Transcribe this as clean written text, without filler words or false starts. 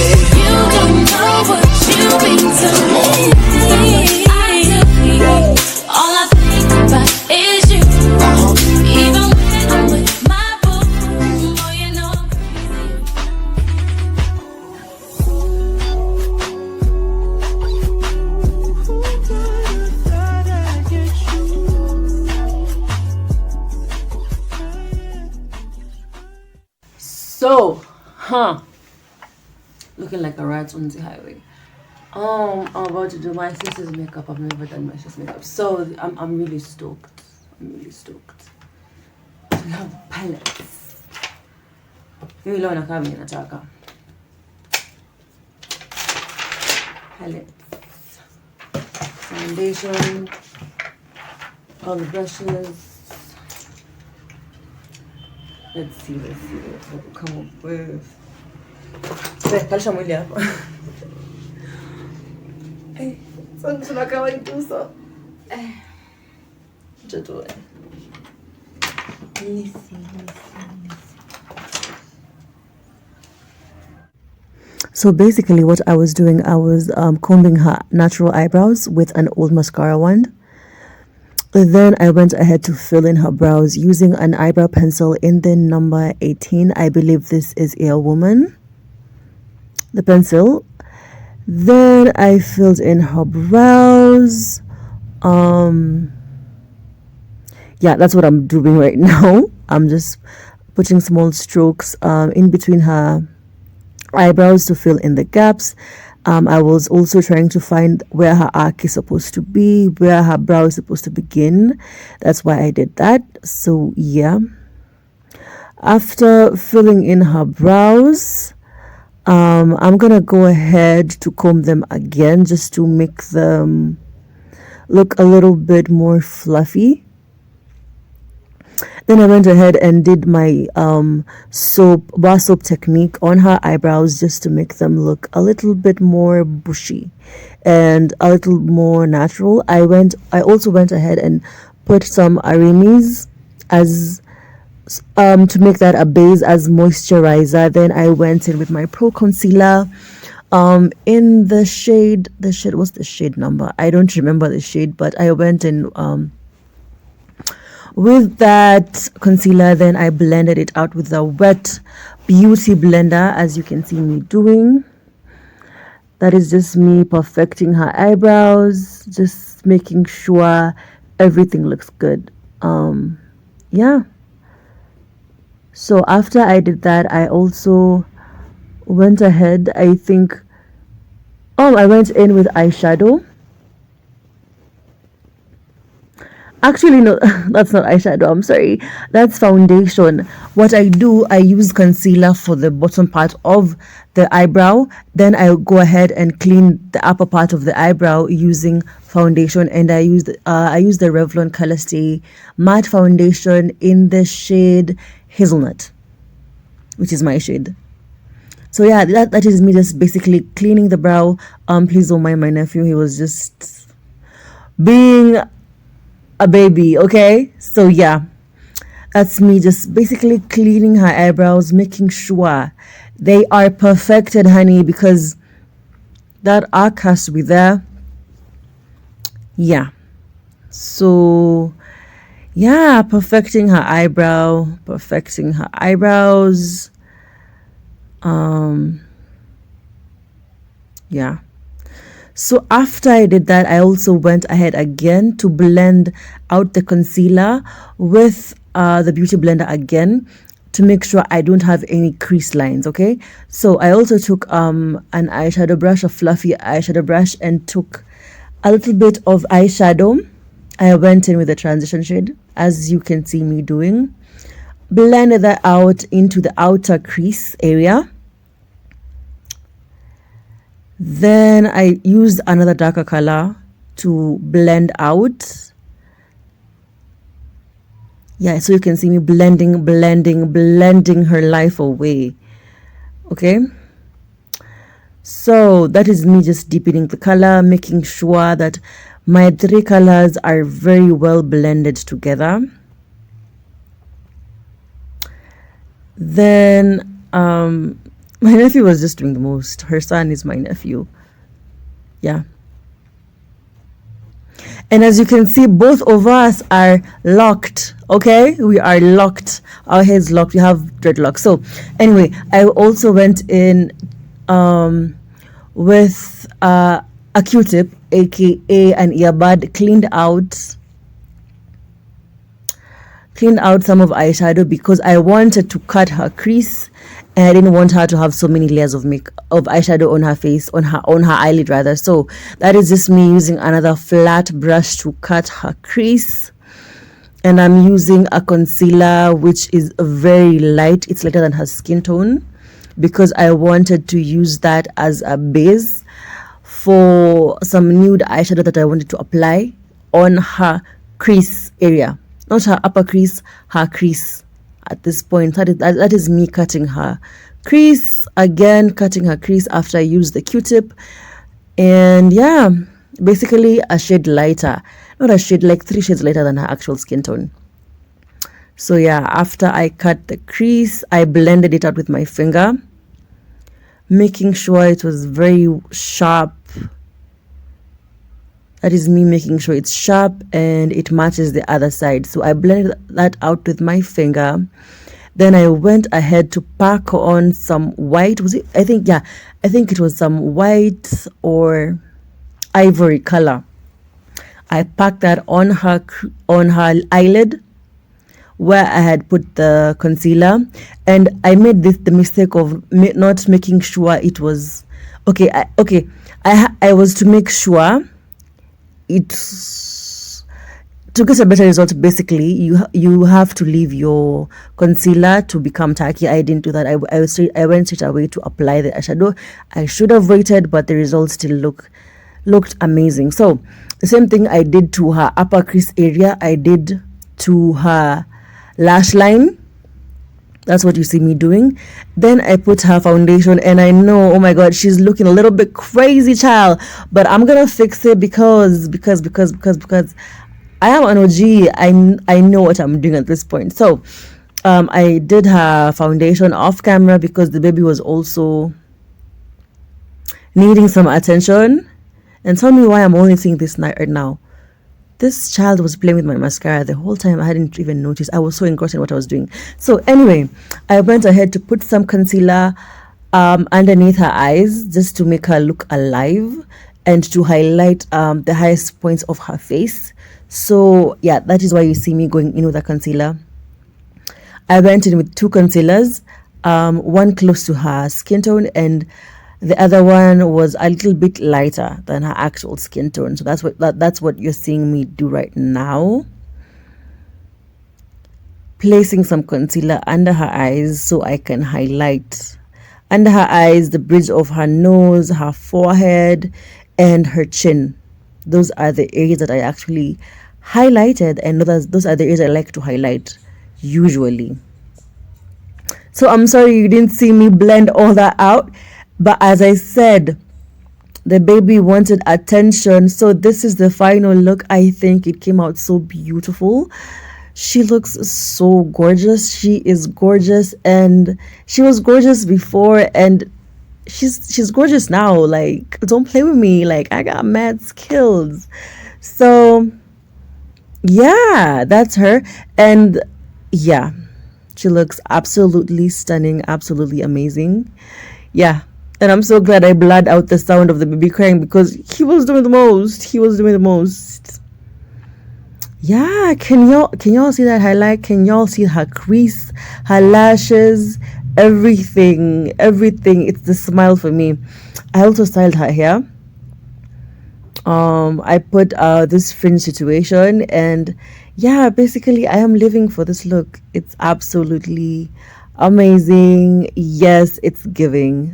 You don't know what you mean to me. All I think about is you. Even when I'm with my boo, boy, you know I'm crazy. So, looking like a rat on the highway. I'm about to do my sister's makeup. I've never done my sister's makeup, so I'm really stoked. I'm really stoked. We have palettes. You know what I'm nataka. Palettes, foundation, all the brushes. Let's see what we come up with. Wait, kalisha mwili hapa. So tunakawa ituso. Joto. So basically what I was doing, I was combing her natural eyebrows with an old mascara wand. Then I went ahead to fill in her brows using an eyebrow pencil in the number 18. I believe this is a woman. The pencil. Then I filled in her brows. Yeah, that's what I'm doing right now. I'm just putting small strokes in between her eyebrows to fill in the gaps. I was also trying to find where her arc is supposed to be, where her brow is supposed to begin. That's why I did that. So yeah, after filling in her brows, I'm gonna go ahead to comb them again just to make them look a little bit more fluffy. Then I went ahead and did my bar soap technique on her eyebrows just to make them look a little bit more bushy and a little more natural. I also went ahead and put some Arimis as to make that a base as moisturizer. Then I went in with my Pro Concealer in the shade, what's the shade number? I don't remember the shade, but I went in with that concealer. Then I blended it out with the wet beauty blender, as you can see me doing. That is just me perfecting her eyebrows, just making sure everything looks good. Yeah, so after I did that, I also went ahead, I went in with eyeshadow. Actually, no, that's not eyeshadow. I'm sorry. That's foundation. What I do, I use concealer for the bottom part of the eyebrow. Then I go ahead and clean the upper part of the eyebrow using foundation. And I use the Revlon Color Stay matte foundation in the shade Hazelnut, which is my shade. So yeah, that is me just basically cleaning the brow. Please don't mind my nephew. He was just being a baby, okay? So yeah, that's me just basically cleaning her eyebrows, making sure they are perfected, honey, because that arc has to be there. Yeah, so yeah, perfecting her eyebrows. Yeah, so after I did that, I also went ahead again to blend out the concealer with the beauty blender again to make sure I don't have any crease lines. Okay, so I also took an eyeshadow brush, a fluffy eyeshadow brush, and took a little bit of eyeshadow. I went in with a transition shade, as you can see me doing. Blended that out into the outer crease area. Then I used another darker color to blend out. Yeah, so you can see me blending her life away. Okay, so that is me just deepening the color, making sure that my three colors are very well blended together. Then My nephew was just doing the most. Her son is my nephew. Yeah. And as you can see, both of us are locked. Okay, we are locked. Our heads locked. We have dreadlocks. So anyway, I also went in with a Q-tip, aka an earbud, cleaned out some of eyeshadow because I wanted to cut her crease and I didn't want her to have so many layers of eyeshadow on her face, on her eyelid rather. So that is just me using another flat brush to cut her crease. And I'm using a concealer which is very light. It's lighter than her skin tone because I wanted to use that as a base for some nude eyeshadow that I wanted to apply on her crease area. Not her upper crease, her crease. At this point, that is me cutting her crease. Again, cutting her crease after I use the Q-tip. And yeah, basically a shade lighter. Not a shade, like 3 shades lighter than her actual skin tone. So yeah, after I cut the crease, I blended it out with my finger, making sure it was very sharp. That is me making sure it's sharp and it matches the other side. So I blended that out with my finger. Then I went ahead to pack on some white. Was it? I think it was some white or ivory color. I packed that on her eyelid where I had put the concealer, and I made the mistake of not making sure it was okay. I was to make sure it's to get a better result. Basically, you have to leave your concealer to become tacky. I didn't do that. I went straight away to apply the eyeshadow. I should have waited, but the results still looked amazing. So the same thing I did to her upper crease area, I did to her lash line. That's what you see me doing. Then I put her foundation, and I know, oh my god, she's looking a little bit crazy, child, but I'm gonna fix it because I am an OG. I know what I'm doing at this point. So I did her foundation off camera because the baby was also needing some attention. And tell me why I'm only seeing this night right now. This child was playing with my mascara the whole time. I hadn't even noticed. I was so engrossed in what I was doing. So anyway, I went ahead to put some concealer underneath her eyes just to make her look alive and to highlight the highest points of her face. So yeah, that is why you see me going in with a concealer. I went in with 2 concealers, one close to her skin tone and the other one was a little bit lighter than her actual skin tone. So that's what you're seeing me do right now. Placing some concealer under her eyes so I can highlight under her eyes, the bridge of her nose, her forehead, and her chin. Those are the areas that I actually highlighted, and those are the areas I like to highlight usually. So I'm sorry you didn't see me blend all that out. But as I said, the baby wanted attention. So this is the final look. I think it came out so beautiful. She looks so gorgeous. She is gorgeous, and she was gorgeous before, and she's gorgeous now. Like, don't play with me. Like, I got mad skills. So yeah, that's her. And yeah, she looks absolutely stunning, absolutely amazing. Yeah. And I'm so glad I blurred out the sound of the baby crying because he was doing the most. Yeah, can y'all see that highlight? Can y'all see her crease, her lashes, everything? It's the smile for me. I also styled her hair. I put this fringe situation, and yeah, basically I am living for this look. It's absolutely amazing. Yes, it's giving.